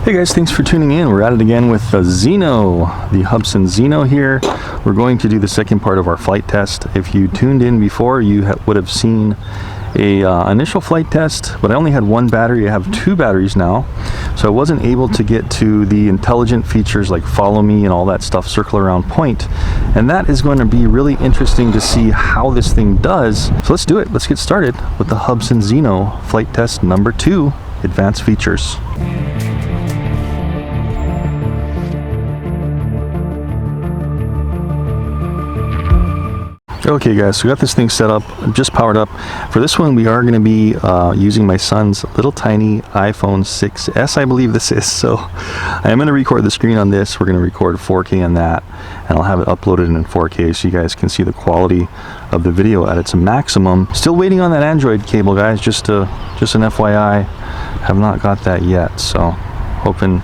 Hey guys, thanks for tuning in. We're at it again with the ZINO, the Hubsan ZINO here. We're going to do the second part of our flight test. If you tuned in before, you would have seen a initial flight test, but I only had one battery. I have two batteries now, so I wasn't able to get to the intelligent features like follow me and all that stuff, circle around point, and that is going to be really interesting to see how this thing does. So let's do it. Let's get started with the Hubsan ZINO flight test number 2, advanced features. Okay guys, so we got this thing set up, just powered up. For this one we are going to be using my son's little tiny iPhone 6s, I believe this is. So I am going to record the screen on this. We're going to record 4K on that, and I'll have it uploaded in 4K so you guys can see the quality of the video at its maximum. Still waiting on that Android cable, guys, just an FYI. Have not got that yet, so hoping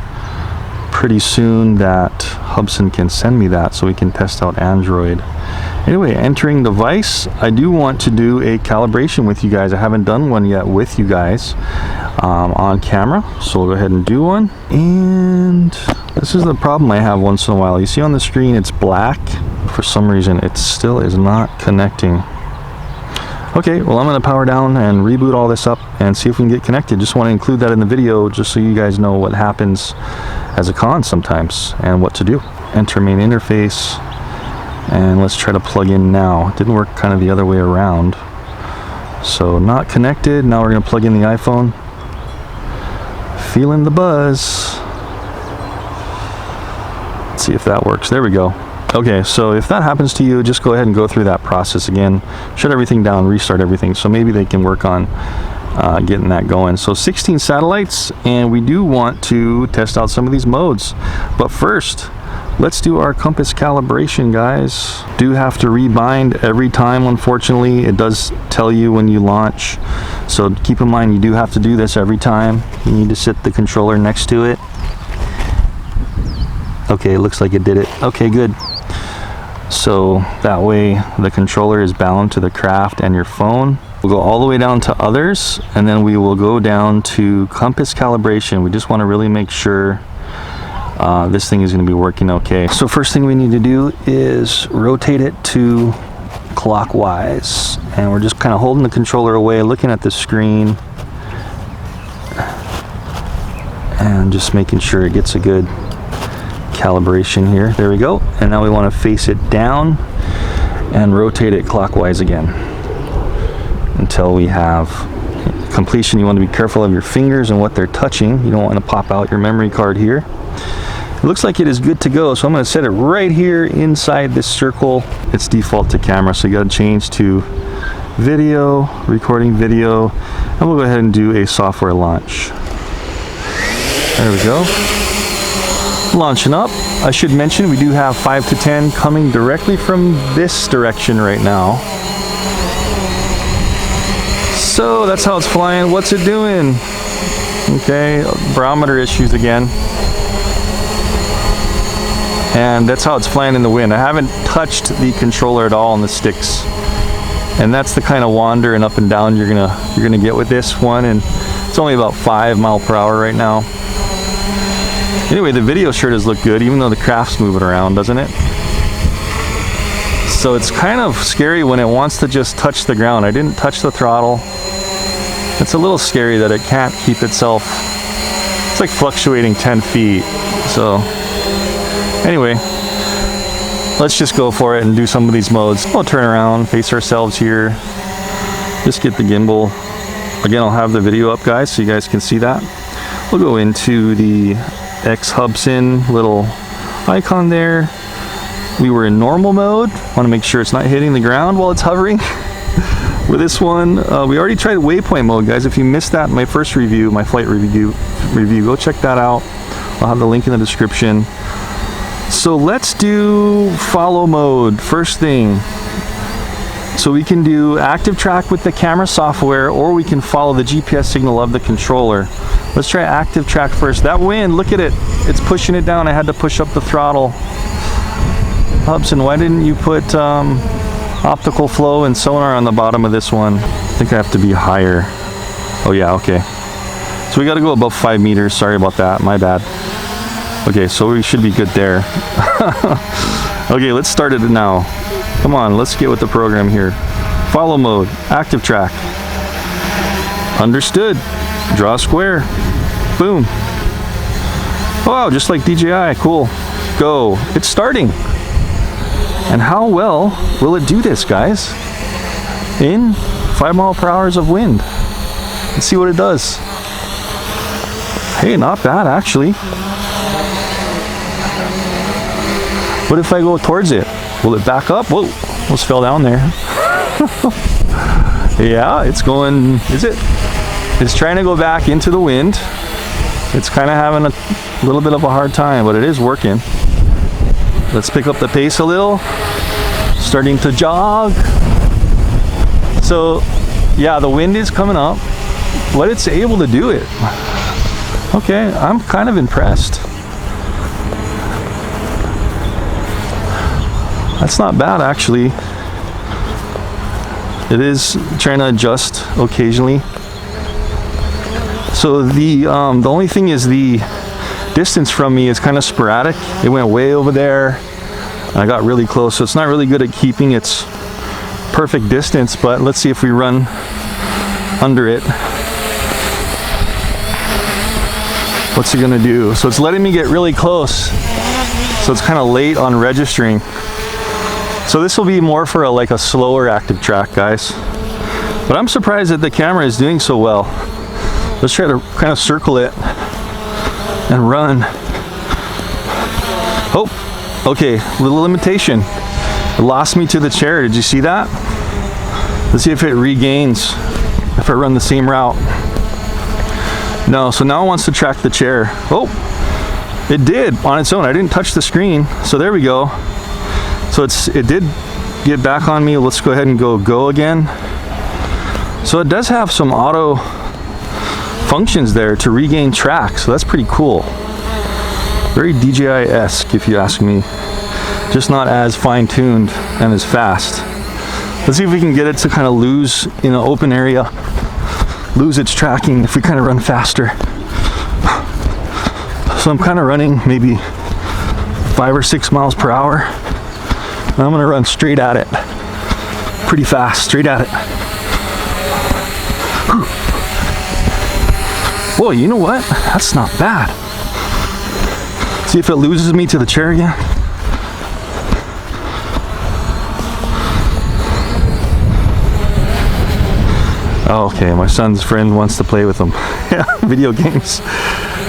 pretty soon that Hubsan can send me that so we can test out Android. Anyway, entering device, I do want to do a calibration with you guys. I haven't done one yet with you guys on camera, so we'll go ahead and do one. And this is the problem I have once in a while. You see on the screen it's black. For some reason it still is not connecting. Okay, well I'm going to power down and reboot all this up and see if we can get connected. Just want to include that in the video just so you guys know what happens as a con sometimes and what to do. Enter main interface. And let's try to plug in now. It didn't work kind of the other way around. So not connected. Now we're going to plug in the iPhone. Feeling the buzz. Let's see if that works. There we go. Okay, so if that happens to you, just go ahead and go through that process again. Shut everything down, restart everything. So maybe they can work on getting that going. So 16 satellites, and we do want to test out some of these modes. But first, let's do our compass calibration, guys. Do have to rebind every time, unfortunately. It does tell you when you launch, so keep in mind you do have to do this every time. You need to sit the controller next to it. Okay, it looks like it did it. Okay, good. So that way the controller is bound to the craft and your phone. We'll go all the way down to others, and then we will go down to compass calibration. We just want to really make sure this thing is going to be working okay. So first thing we need to do is rotate it to clockwise, and we're just kind of holding the controller away, looking at the screen and just making sure it gets a good calibration here. There we go. And now we want to face it down and rotate it clockwise again until we have completion. You want to be careful of your fingers and what they're touching. You don't want to pop out your memory card here. It looks like it is good to go, so I'm going to set it right here inside this circle. It's default to camera, so you got to change to video, recording video, and we'll go ahead and do a software launch. There we go. Launching up. I should mention we do have 5 to 10 coming directly from this direction right now. So that's how it's flying. What's it doing? Okay, barometer issues again. And that's how it's flying in the wind. I haven't touched the controller at all on the sticks, and that's the kind of wander and up and down you're gonna get with this one. And it's only about 5 miles per hour right now. Anyway, the video sure does look good, even though the craft's moving around, doesn't it? So it's kind of scary when it wants to just touch the ground. I didn't touch the throttle. It's a little scary that it can't keep itself. It's like fluctuating 10 feet. So anyway, let's just go for it and do some of these modes. We'll turn around, face ourselves here. Just get the gimbal. Again, I'll have the video up, guys, so you guys can see that. We'll go into the X Hubsan little icon there. We were in normal mode. Want to make sure it's not hitting the ground while it's hovering. With this one, we already tried Waypoint Mode, guys. If you missed that in my first review, my flight review, go check that out. I'll have the link in the description. So let's do follow mode first thing. So we can do active track with the camera software, or we can follow the GPS signal of the controller. Let's try active track first. That wind, look at it. It's pushing it down. I had to push up the throttle. Hubsan, why didn't you put optical flow and sonar on the bottom of this one? I think I have to be higher. Oh yeah, okay. So we got to go above 5 meters. Sorry about that, my bad. Okay, so we should be good there. Okay, let's start it now. Come on, let's get with the program here. Follow mode, active track. Understood. Draw a square. Boom. Wow, just like DJI, cool. Go. It's starting. And how well will it do this, guys? In 5 mile per hour of wind. Let's see what it does. Hey, not bad actually. What if I go towards it? Will it back up? Whoa, almost fell down there. Yeah, it's going, is it? It's trying to go back into the wind. It's kind of having a little bit of a hard time, but it is working. Let's pick up the pace a little. Starting to jog. So, yeah, the wind is coming up, but it's able to do it. Okay, I'm kind of impressed. That's not bad, actually. It is trying to adjust occasionally. So the only thing is the distance from me is kind of sporadic. It went way over there. I got really close, so it's not really good at keeping its perfect distance, but let's see if we run under it. What's it gonna do? So it's letting me get really close. So it's kind of late on registering. So this will be more for like a slower active track, guys. But I'm surprised that the camera is doing so well. Let's try to kind of circle it and run. Oh, okay, little limitation. It lost me to the chair, did you see that? Let's see if it regains if I run the same route. No, so now it wants to track the chair. Oh, it did on its own. I didn't touch the screen, so there we go. So it did get back on me. Let's go ahead and go again. So it does have some auto functions there to regain track, so that's pretty cool. Very DJI-esque, if you ask me. Just not as fine-tuned and as fast. Let's see if we can get it to kind of lose in an open area, lose its tracking if we kind of run faster. So I'm kind of running maybe 5 or 6 miles per hour. And I'm gonna run straight at it. Pretty fast, straight at it. Whoa, you know what? That's not bad. See if it loses me to the chair again. Okay, my son's friend wants to play with them. Yeah, video games.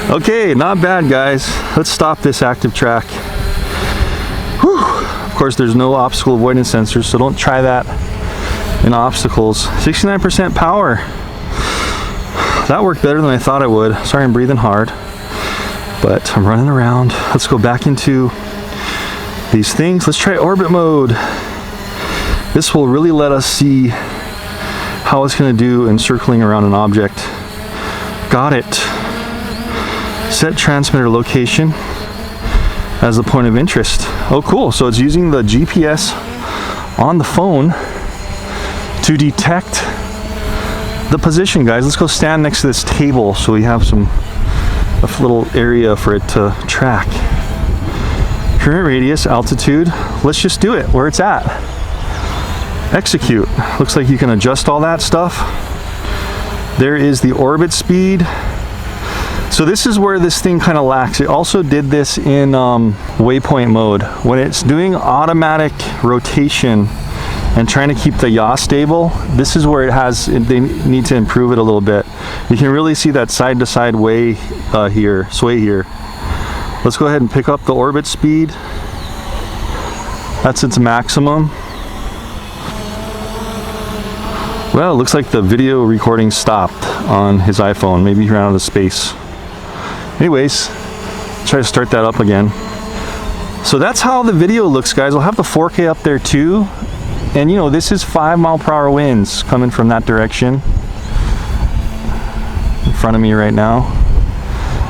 Okay, not bad, guys. Let's stop this active track. Whew. Of course, there's no obstacle avoidance sensors, so don't try that in obstacles. 69% power. That worked better than I thought it would. Sorry, I'm breathing hard, but I'm running around. Let's go back into these things. Let's try orbit mode. This will really let us see how it's going to do in circling around an object. Got it. Set transmitter location as the point of interest. Oh, cool. So it's using the GPS on the phone to detect the position, guys. Let's go stand next to this table so we have a little area for it to track. Current radius, altitude. Let's just do it where it's at. Execute. Looks like you can adjust all that stuff. There is the orbit speed. So this is where this thing kind of lacks. It also did this in Waypoint mode. When it's doing automatic rotation and trying to keep the yaw stable, this is where they need to improve it a little bit. You can really see that side to side sway here. Let's go ahead and pick up the orbit speed. That's its maximum. Well, it looks like the video recording stopped on his iPhone. Maybe he ran out of space. Anyways, try to start that up again. So that's how the video looks, guys. We'll have the 4K up there too. And you know, this is 5 mile per hour winds coming from that direction in front of me right now.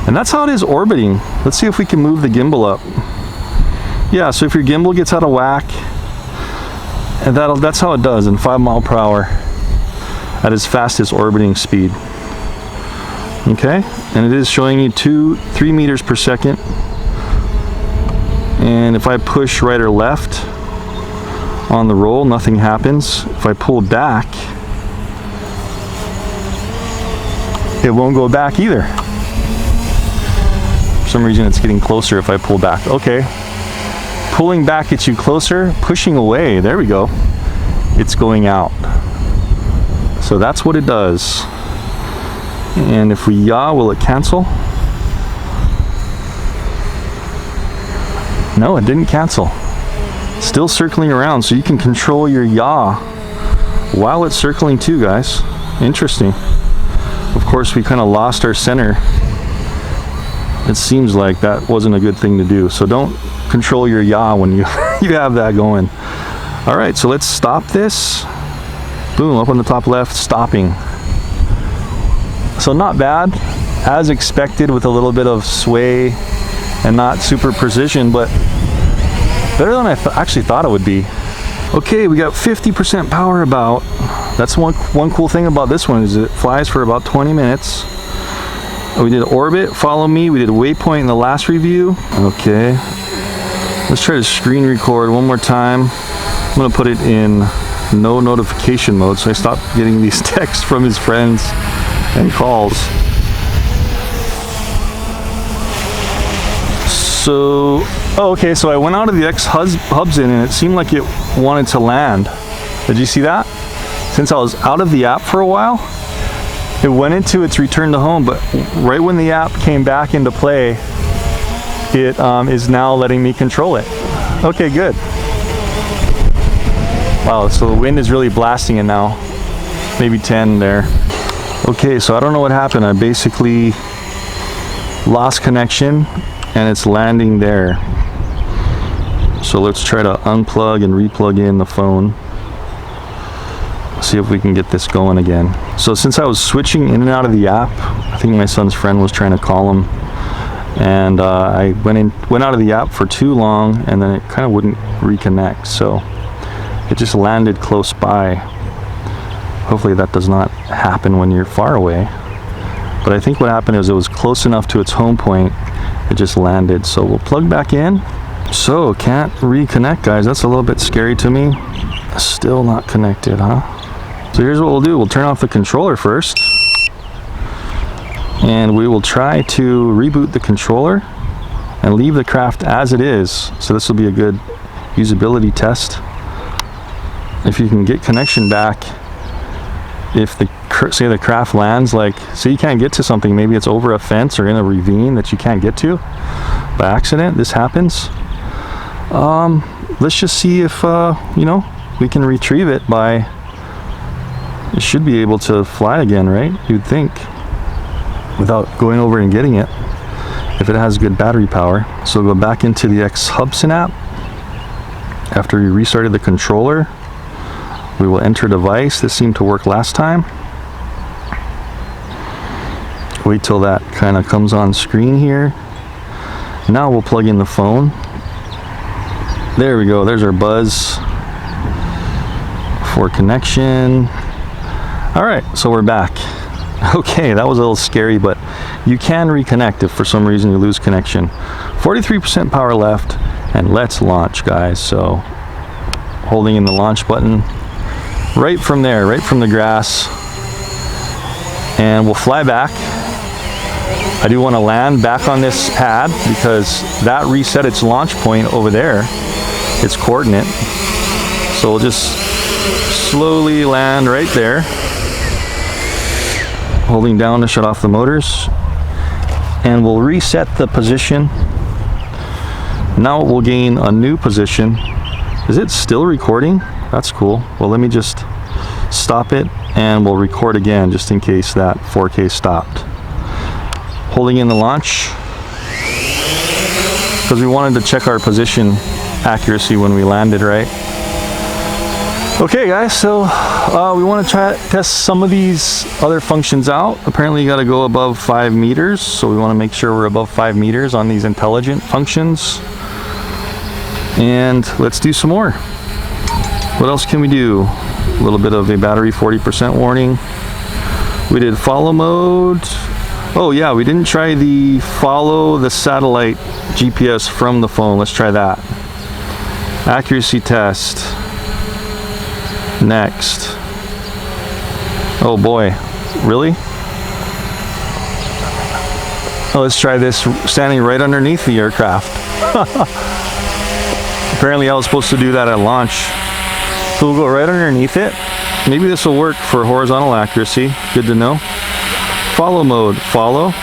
And that's how it is orbiting. Let's see if we can move the gimbal up. Yeah, so if your gimbal gets out of whack, and that's how it does in 5 mile per hour at its fastest orbiting speed. Okay, and it is showing you 3 meters per second. And if I push right or left on the roll, nothing happens. If I pull back, it won't go back either. For some reason it's getting closer if I pull back. Okay, pulling back gets you closer, pushing away, there we go, it's going out. So that's what it does. And if we yaw, will it cancel? No, it didn't cancel. Still circling around, so you can control your yaw while it's circling too, guys. Interesting. Of course, we kind of lost our center. It seems like that wasn't a good thing to do. So don't control your yaw when you have that going. All right, so let's stop this. Boom, up on the top left, stopping. So not bad, as expected, with a little bit of sway and not super precision, but better than I actually thought it would be. Okay, we got 50% power about. That's one cool thing about this one is it flies for about 20 minutes. We did orbit, follow me, we did waypoint in the last review. Okay, let's try to screen record one more time. I'm gonna put it in no notification mode so I stop getting these texts from his friends and calls. So, oh, okay, so I went out of the Hubsan and it seemed like it wanted to land. Did you see that? Since I was out of the app for a while, it went into its return to home, but right when the app came back into play, it is now letting me control it. Okay, good. Wow, so the wind is really blasting it now. Maybe 10 there. Okay, so I don't know what happened. I basically lost connection and it's landing there. So let's try to unplug and replug in the phone. See if we can get this going again. So since I was switching in and out of the app, I think my son's friend was trying to call him, and I went out of the app for too long, and then it kind of wouldn't reconnect. So it just landed close by. Hopefully that does not happen when you're far away. But I think what happened is it was close enough to its home point, it just landed. So we'll plug back in. So can't reconnect, guys. That's a little bit scary to me. Still not connected, huh? So here's what we'll do. We'll turn off the controller first. And we will try to reboot the controller and leave the craft as it is. So this will be a good usability test. If you can get connection back, if say the craft lands, like, say you can't get to something, maybe it's over a fence or in a ravine that you can't get to by accident, this happens. Let's just see if you know, we can retrieve it by, it should be able to fly again, right? You'd think, without going over and getting it, if it has good battery power. So go back into the Hubsan app. After we restarted the controller, we will enter device. This seemed to work last time. Wait till that kind of comes on screen here. Now we'll plug in the phone. There we go, there's our buzz for connection. All right, so we're back. Okay, that was a little scary, but you can reconnect if for some reason you lose connection. 43% power left, and let's launch, guys. So holding in the launch button right from there, right from the grass, and we'll fly back. I do want to land back on this pad because that reset its launch point over there, its coordinate. So we'll just slowly land right there, holding down to shut off the motors, and we'll reset the position. Now we'll gain a new position. Is it still recording? That's cool. Well, let me just stop it and we'll record again just in case that 4K stopped. Holding in the launch because we wanted to check our position accuracy when we landed, right? Okay, guys, so we want to test some of these other functions out. Apparently you got to go above 5 meters, so we want to make sure we're above 5 meters on these intelligent functions. And let's do some more. What else can we do? A little bit of a battery 40% warning. We did follow mode, Oh yeah, we didn't try the follow the satellite GPS from the phone. Let's try that. Accuracy test. Next. Oh boy, really? Oh, let's try this standing right underneath the aircraft. Apparently I was supposed to do that at launch. So we'll go right underneath it. Maybe this will work for horizontal accuracy. Good to know. Follow mode, follow.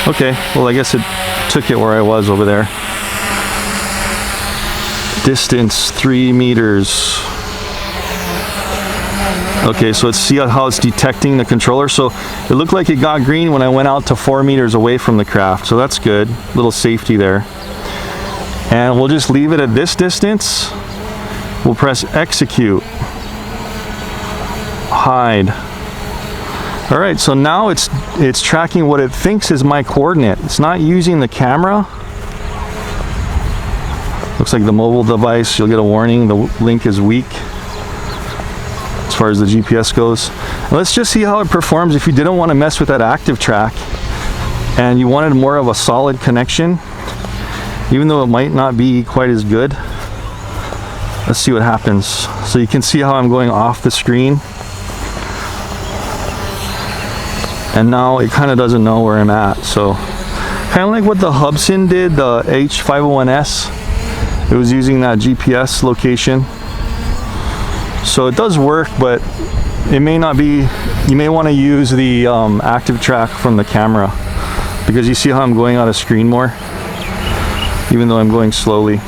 Okay, well I guess it took it where I was over there. Distance 3 meters. Okay, so let's see how it's detecting the controller. So it looked like it got green when I went out to 4 meters away from the craft. So that's good, little safety there. And we'll just leave it at this distance. We'll press execute. Hide. All right, so now it's tracking what it thinks is my coordinate. It's not using the camera. Looks like the mobile device, you'll get a warning, the link is weak as far as the GPS goes. Let's just see how it performs if you didn't want to mess with that active track and you wanted more of a solid connection, even though it might not be quite as good. Let's see what happens. So you can see how I'm going off the screen. And now it kind of doesn't know where I'm at. So kind of like what the Hubsan did, the H501S. It was using that GPS location. So it does work, but it may not be, you may want to use the active track from the camera, because you see how I'm going out of screen more, even though I'm going slowly.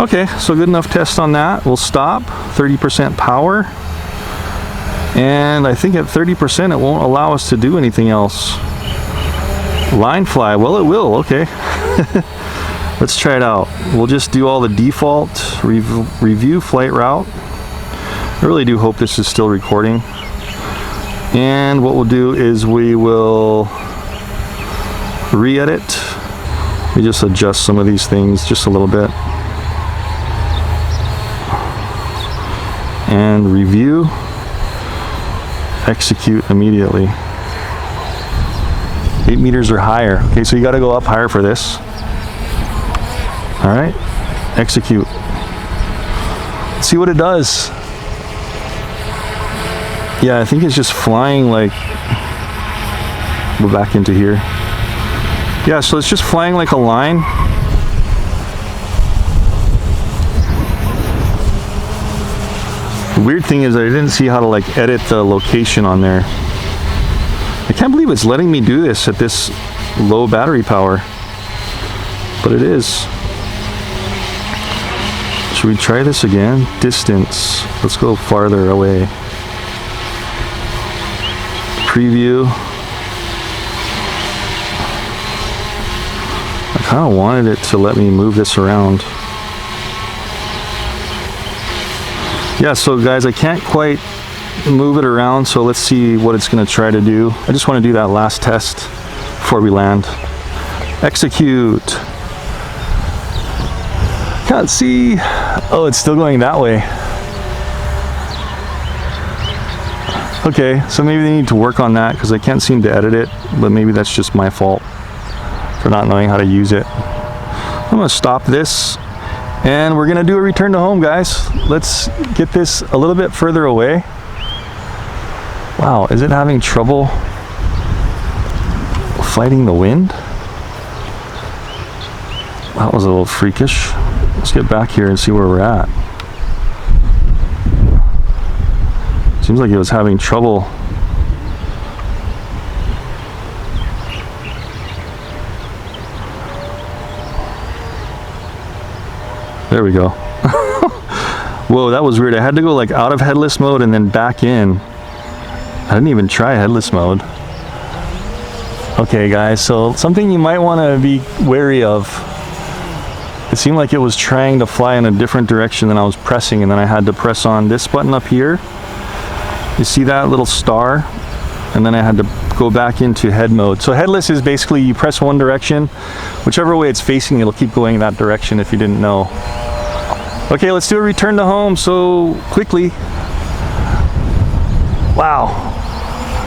Okay, so good enough test on that. We'll stop, 30% power. And I think at 30% it won't allow us to do anything else. Line fly, well it will, okay. Let's try it out. We'll just do all the default, review flight route. I really do hope this is still recording. And what we'll do is we will re-edit. We just adjust some of these things just a little bit. And review. Execute immediately. 8 meters or higher. Okay, so you got to go up higher for this. All right, execute. Let's see what it does. Yeah, I think it's just flying like, go back into here. Yeah, so it's just flying like a line. The weird thing is I didn't see how to like edit the location on there. I can't believe it's letting me do this at this low battery power, but it is. Should we try this again? Distance. Let's go farther away. Preview. I kind of wanted it to let me move this around. Yeah, so guys, I can't quite move it around, so let's see what it's going to try to do. I just want to do that last test before we land. Execute. Can't see. Oh, it's still going that way. Okay, so maybe they need to work on that because I can't seem to edit it, but maybe that's just my fault for not knowing how to use it. I'm going to stop this and we're going to do a return to home, guys. Let's get this a little bit further away. Wow, is it having trouble fighting the wind? That was a little freakish. Let's get back here and see where we're at. Seems like it was having trouble. There we go. Whoa, that was weird. I had to go like out of headless mode and then back in. I didn't even try headless mode. Okay guys, so something you might want to be wary of. It seemed like it was trying to fly in a different direction than I was pressing, and then I had to press on this button up here. You see that little star? And then I had to go back into head mode. So headless is basically you press one direction, whichever way it's facing, it'll keep going that direction if you didn't know. Okay, let's do a return to home so quickly. Wow.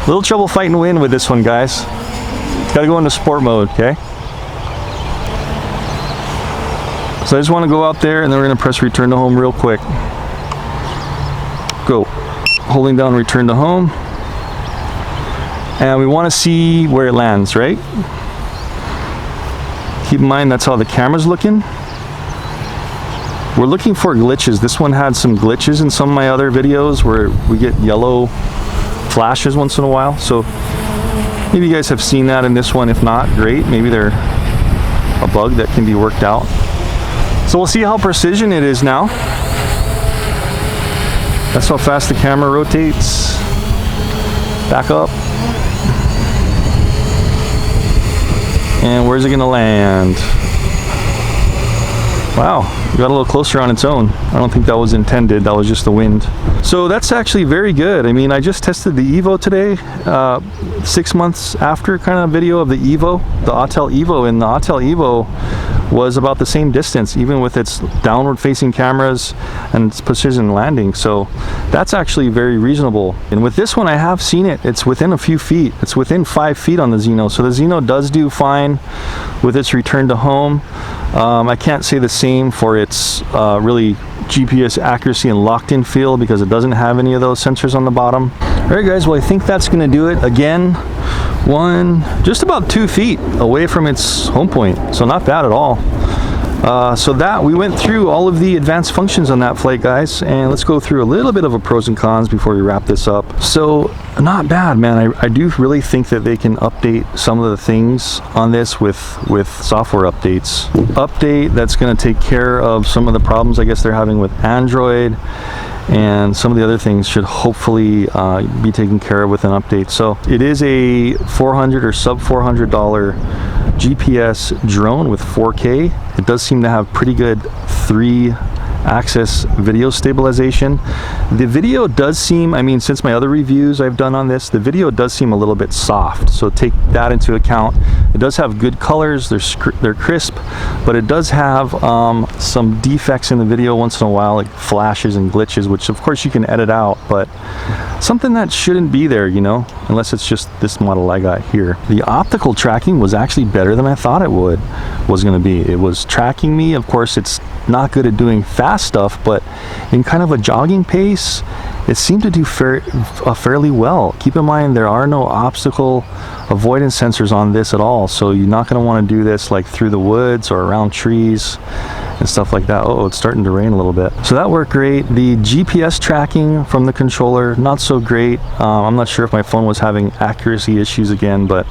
Little trouble fighting wind with this one, guys. Gotta go into sport mode, okay? So I just want to go out there and then we're going to press return to home real quick. Go. Holding down return to home. And we want to see where it lands, right? Keep in mind that's how the camera's looking. We're looking for glitches. This one had some glitches in some of my other videos where we get yellow flashes once in a while. So maybe you guys have seen that in this one. If not, great. Maybe they're a bug that can be worked out. So we'll see how precision it is now. That's how fast the camera rotates. Back up. And where's it gonna land? Wow, it got a little closer on its own. I don't think that was intended, that was just the wind. So that's actually very good. I mean, I just tested the Evo today, 6 months after kind of video of the Evo, the Autel Evo, and the Autel Evo was about the same distance, even with its downward facing cameras and its precision landing. So that's actually very reasonable. And with this one, I have seen it. It's within a few feet. It's within 5 feet on the ZINO. So the ZINO does do fine with its return to home. I can't say the same for its really GPS accuracy and locked in feel because it doesn't have any of those sensors on the bottom. All right, guys, well, I think that's gonna do it. Again, just about 2 feet away from its home point, so not bad at all. So that we went through all of the advanced functions on that flight, guys, and let's go through a little bit of a pros and cons before we wrap this up. So not bad, man. I do really think that they can update some of the things on this with software updates. Update that's going to take care of some of the problems I guess they're having with Android, and some of the other things should hopefully be taken care of with an update. So it is a $400 or sub $400 GPS drone with 4K. It does seem to have pretty good 3-axis video stabilization. The video does seem, I mean, since my other reviews I've done on this, the video does seem a little bit soft, so take that into account. It does have good colors, they're crisp, but it does have some defects in the video once in a while, like flashes and glitches, which of course you can edit out, but something that shouldn't be there, you know, unless it's just this model I got here. The optical tracking was actually better than I thought it was going to be. It was tracking me. Of course, it's not good at doing fast stuff, but in kind of a jogging pace, it seemed to do fairly well. Keep in mind, there are no obstacle avoidance sensors on this at all, so you're not going to want to do this like through the woods or around trees and stuff like that. Oh, it's starting to rain a little bit. So that worked great. The GPS tracking from the controller, not so great. I'm not sure if my phone was having accuracy issues again, but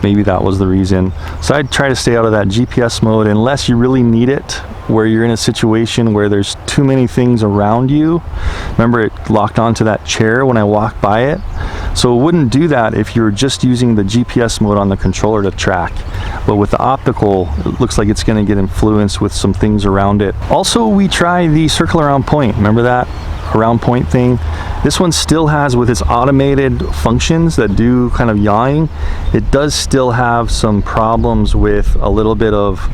maybe that was the reason. So I'd try to stay out of that GPS mode unless you really need it, where you're in a situation where there's too many things around you. Remember, it locked onto that chair when I walked by it. So it wouldn't do that if you're just using the GPS mode on the controller to track. But with the optical, it looks like it's going to get influenced with some things around it. Also, we try the circle around point. Remember that around point thing? This one still has, with its automated functions that do kind of yawing, it does still have some problems with a little bit of,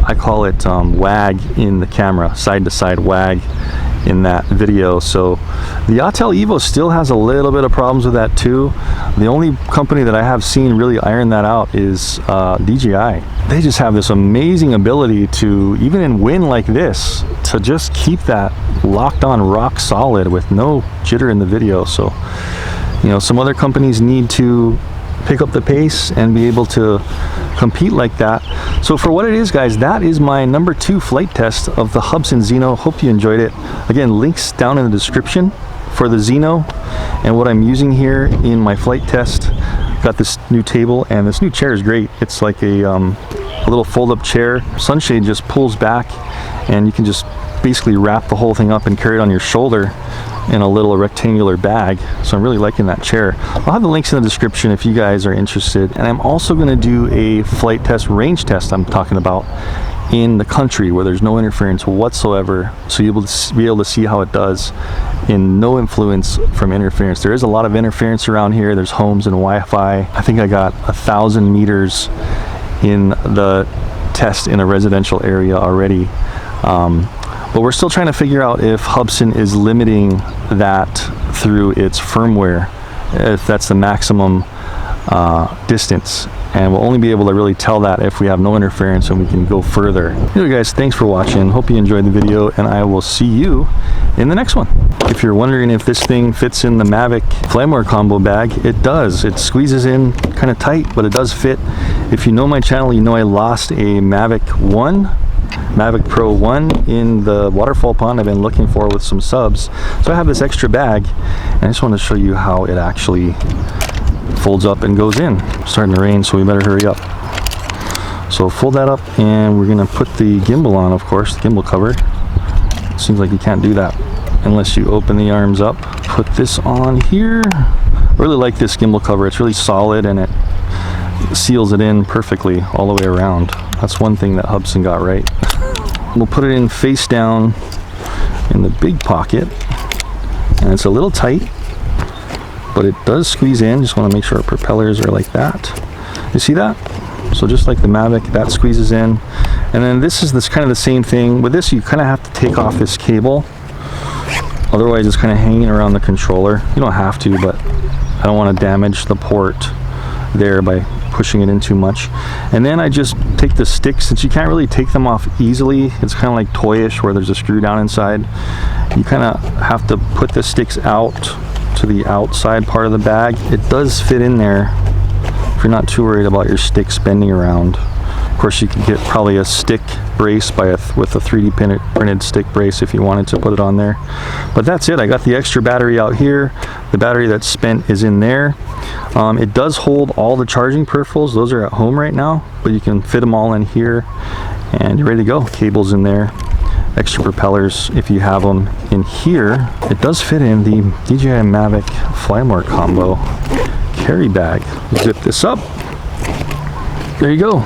I call it wag in the camera, side to side wag in that video. So the Autel Evo still has a little bit of problems with that too. The only company that I have seen really iron that out is DJI. They just have this amazing ability to, even in wind like this, to just keep that locked on rock solid with no jitter in the video. So, you know, some other companies need to pick up the pace and be able to compete like that. So for what it is, guys, that is my number 2 flight test of the Hubsan ZINO. Hope you enjoyed it. Again, links down in the description for the ZINO and what I'm using here in my flight test. Got this new table, and this new chair is great. It's like a little fold-up chair. Sunshade just pulls back, and you can just basically wrap the whole thing up and carry it on your shoulder in a little rectangular bag. So I'm really liking that chair. I'll have the links in the description if you guys are interested. And I'm also going to do a flight test, range test I'm talking about, in the country where there's no interference whatsoever, so you'll be able to see how it does in no influence from interference. There is a lot of interference around here. There's homes and Wi-Fi. I think I got 1,000 meters in the test in a residential area already. But we're still trying to figure out if Hubsan is limiting that through its firmware if that's the maximum distance, and we'll only be able to really tell that if we have no interference and we can go further. Anyway guys, thanks for watching. Hope you enjoyed the video, and I will see you in the next one. If you're wondering if this thing fits in the Mavic FlightMore combo bag, it does. It squeezes in kind of tight, but it does fit. If you know my channel, you know I lost a Mavic Pro 1 in the waterfall pond I've been looking for with some subs. So I have this extra bag, and I just want to show you how it actually folds up and goes in. It's starting to rain, so we better hurry up. So fold that up, and we're gonna put the gimbal on, of course, the gimbal cover. Seems like you can't do that unless you open the arms up. Put this on here. I really like this gimbal cover. It's really solid, and it seals it in perfectly all the way around. That's one thing that Hubsan got right. We'll put it in face down in the big pocket, and it's a little tight, but it does squeeze in. Just want to make sure our propellers are like that. You see that? So just like the Mavic, that squeezes in. And then this is kind of the same thing. With this, you kind of have to take off this cable. Otherwise, it's kind of hanging around the controller. You don't have to, but I don't want to damage the port there by pushing it in too much. And then I just take the sticks, since you can't really take them off easily. It's kind of like toyish where there's a screw down inside. You kind of have to put the sticks out to the outside part of the bag. It does fit in there if you're not too worried about your sticks bending around. Of course, you could get probably a stick brace with a 3D printed stick brace if you wanted to put it on there. But that's it. I got the extra battery out here. The battery that's spent is in there. It does hold all the charging peripherals. Those are at home right now, but you can fit them all in here, and you're ready to go. Cables in there, extra propellers if you have them in here. It does fit in the DJI Mavic FlightMore combo carry bag. Zip this up. There you go.